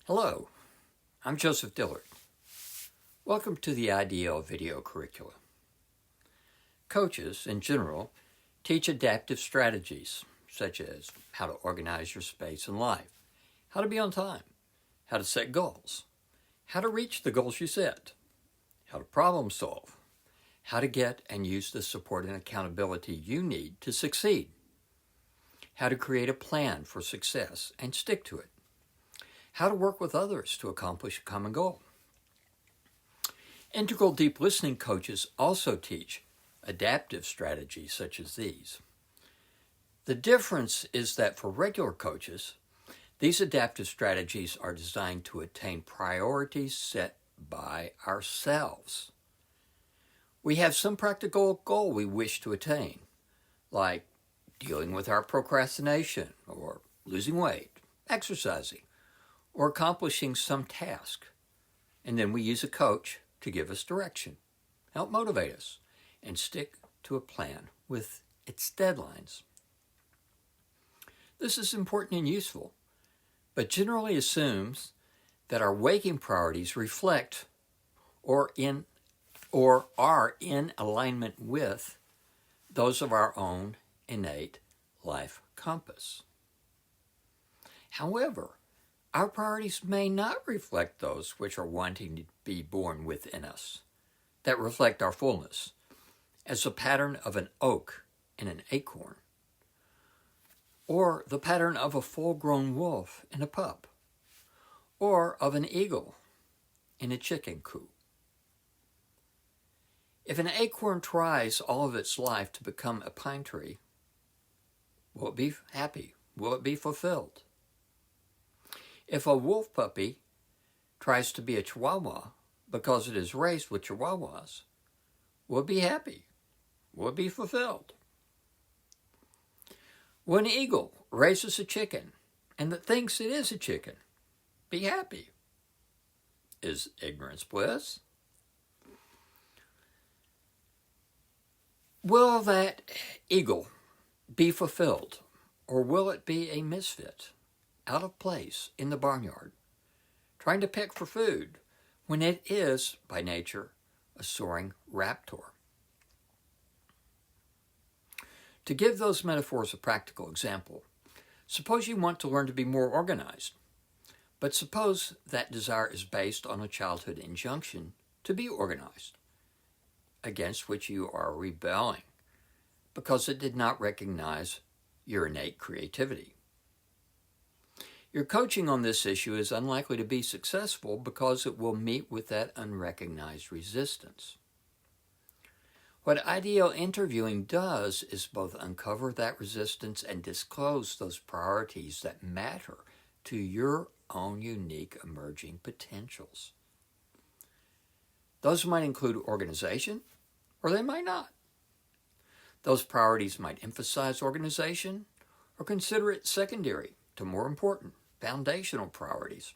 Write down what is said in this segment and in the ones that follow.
Hello, I'm Joseph Dillard. Welcome to the IDL video curricula. Coaches, in general, teach adaptive strategies, such as how to organize your space and life, how to be on time, how to set goals, how to reach the goals you set, how to problem solve, how to get and use the support and accountability you need to succeed, how to create a plan for success and stick to it, how to work with others to accomplish a common goal. Integral deep listening coaches also teach adaptive strategies such as these. The difference is that for regular coaches, these adaptive strategies are designed to attain priorities set by ourselves. We have some practical goal we wish to attain, like dealing with our procrastination, or losing weight, exercising, or accomplishing some task. And then we use a coach to give us direction, help motivate us, and stick to a plan with its deadlines. This is important and useful, but generally assumes that our waking priorities reflect or are in alignment with those of our own innate life compass. However, our priorities may not reflect those which are wanting to be born within us, that reflect our fullness, as the pattern of an oak in an acorn, or the pattern of a full-grown wolf in a pup, or of an eagle in a chicken coop. If an acorn tries all of its life to become a pine tree, will it be happy? Will it be fulfilled? If a wolf puppy tries to be a chihuahua because it is raised with chihuahuas, will it be happy? Will it be fulfilled? When an eagle raises a chicken and that thinks it is a chicken, be happy. Is ignorance bliss? Will that eagle be fulfilled, or will it be a misfit, out of place in the barnyard, trying to pick for food when it is, by nature, a soaring raptor? To give those metaphors a practical example, suppose you want to learn to be more organized, but suppose that desire is based on a childhood injunction to be organized, against which you are rebelling because it did not recognize your innate creativity. Your coaching on this issue is unlikely to be successful because it will meet with that unrecognized resistance. What IDL interviewing does is both uncover that resistance and disclose those priorities that matter to your own unique emerging potentials. Those might include organization, or they might not. Those priorities might emphasize organization or consider it secondary to more important, foundational priorities.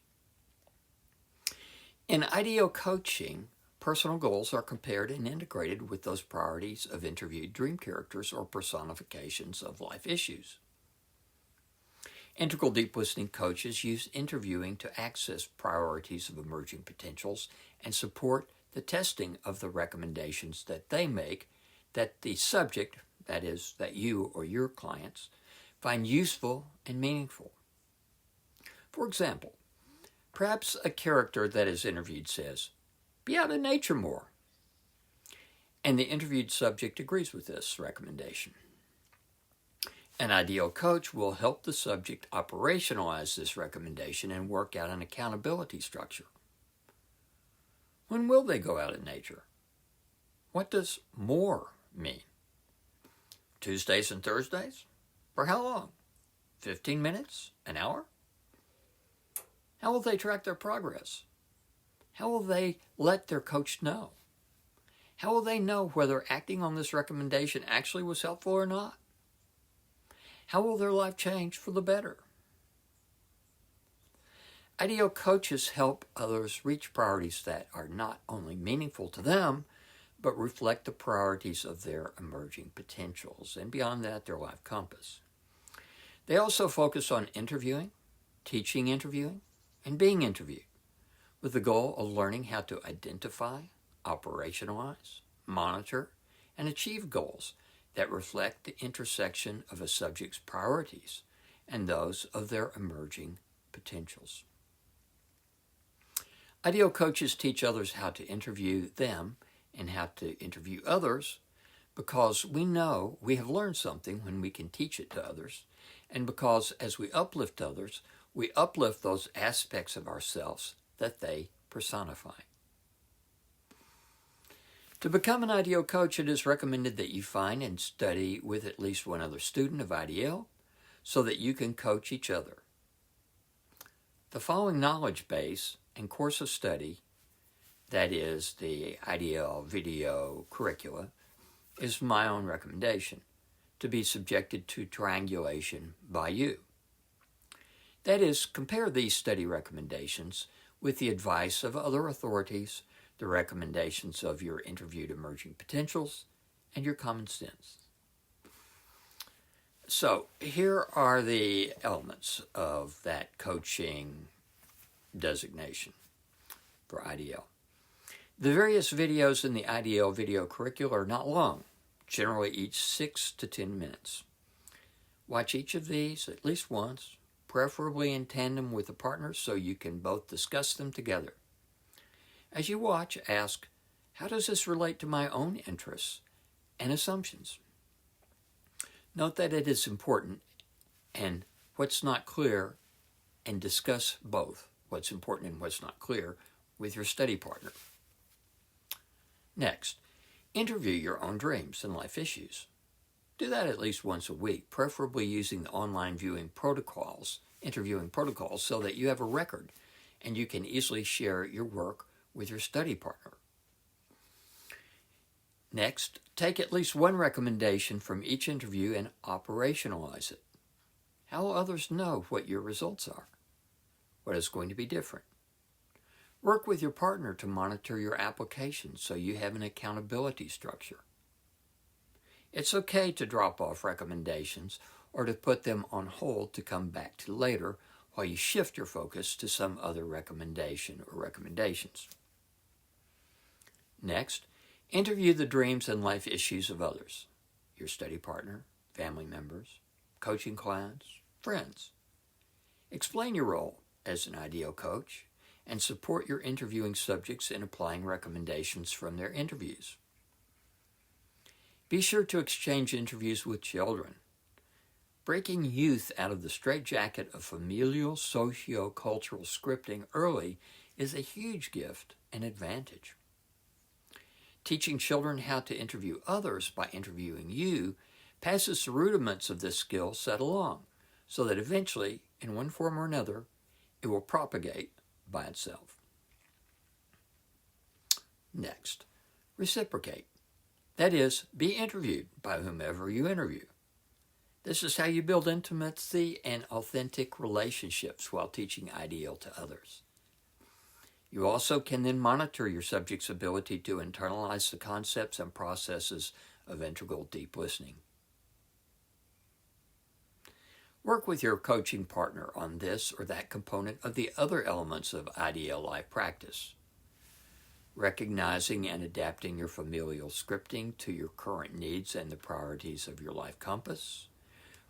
In IDL coaching, personal goals are compared and integrated with those priorities of interviewed dream characters or personifications of life issues. Integral deep listening coaches use interviewing to access priorities of emerging potentials and support the testing of the recommendations that they make that the subject, that is, that you or your clients, find useful and meaningful. For example, perhaps a character that is interviewed says, "Be out in nature more," and the interviewed subject agrees with this recommendation. An IDL coach will help the subject operationalize this recommendation and work out an accountability structure. When will they go out in nature? What does more mean? Tuesdays and Thursdays? For how long? 15 minutes? An hour? How will they track their progress? How will they let their coach know? How will they know whether acting on this recommendation actually was helpful or not? How will their life change for the better? IDL coaches help others reach priorities that are not only meaningful to them, but reflect the priorities of their emerging potentials, and beyond that, their life compass. They also focus on interviewing, teaching interviewing, and being interviewed, with the goal of learning how to identify, operationalize, monitor, and achieve goals that reflect the intersection of a subject's priorities and those of their emerging potentials. IDEO coaches teach others how to interview them and how to interview others because we know we have learned something when we can teach it to others, and because as we uplift others, we uplift those aspects of ourselves that they personify. To become an IDEO coach, it is recommended that you find and study with at least one other student of IDEO so that you can coach each other. The following knowledge base and course of study, that is the IDEO video curricula, is my own recommendation to be subjected to triangulation by you. That is, compare these study recommendations with the advice of other authorities, the recommendations of your interviewed emerging potentials, and your common sense. So here are the elements of that coaching designation for IDEO. The various videos in the IDEO video curricula are not long, generally each 6 to 10 minutes. Watch each of these at least once, preferably in tandem with a partner so you can both discuss them together. As you watch, ask, how does this relate to my own interests and assumptions? Note that it is important and what's not clear, and discuss both what's important and what's not clear with your study partner. Next, interview your own dreams and life issues. Do that at least once a week, preferably using the online interviewing protocols, so that you have a record and you can easily share your work with your study partner. Next, take at least one recommendation from each interview and operationalize it. How will others know what your results are? What is going to be different? Work with your partner to monitor your application so you have an accountability structure. It's okay to drop off recommendations or to put them on hold to come back to later while you shift your focus to some other recommendation or recommendations. Next, interview the dreams and life issues of others, your study partner, family members, coaching clients, friends. Explain your role as an IDEO coach and support your interviewing subjects in applying recommendations from their interviews. Be sure to exchange interviews with children. Breaking youth out of the straitjacket of familial socio-cultural scripting early is a huge gift and advantage. Teaching children how to interview others by interviewing you passes the rudiments of this skill set along, so that eventually, in one form or another, it will propagate by itself. Next, reciprocate. That is, be interviewed by whomever you interview. This is how you build intimacy and authentic relationships while teaching IDEO to others. You also can then monitor your subject's ability to internalize the concepts and processes of integral deep listening. Work with your coaching partner on this or that component of the other elements of IDEO life practice. Recognizing and adapting your familial scripting to your current needs and the priorities of your life compass.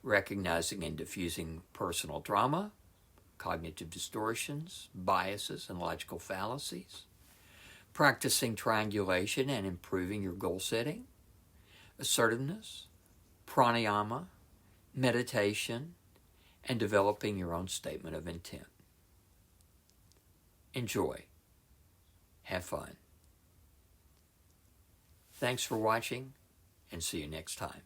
Recognizing and diffusing personal drama, cognitive distortions, biases, and logical fallacies. Practicing triangulation and improving your goal setting. Assertiveness, pranayama, meditation, and developing your own statement of intent. Enjoy. Have fun. Thanks for watching, and see you next time.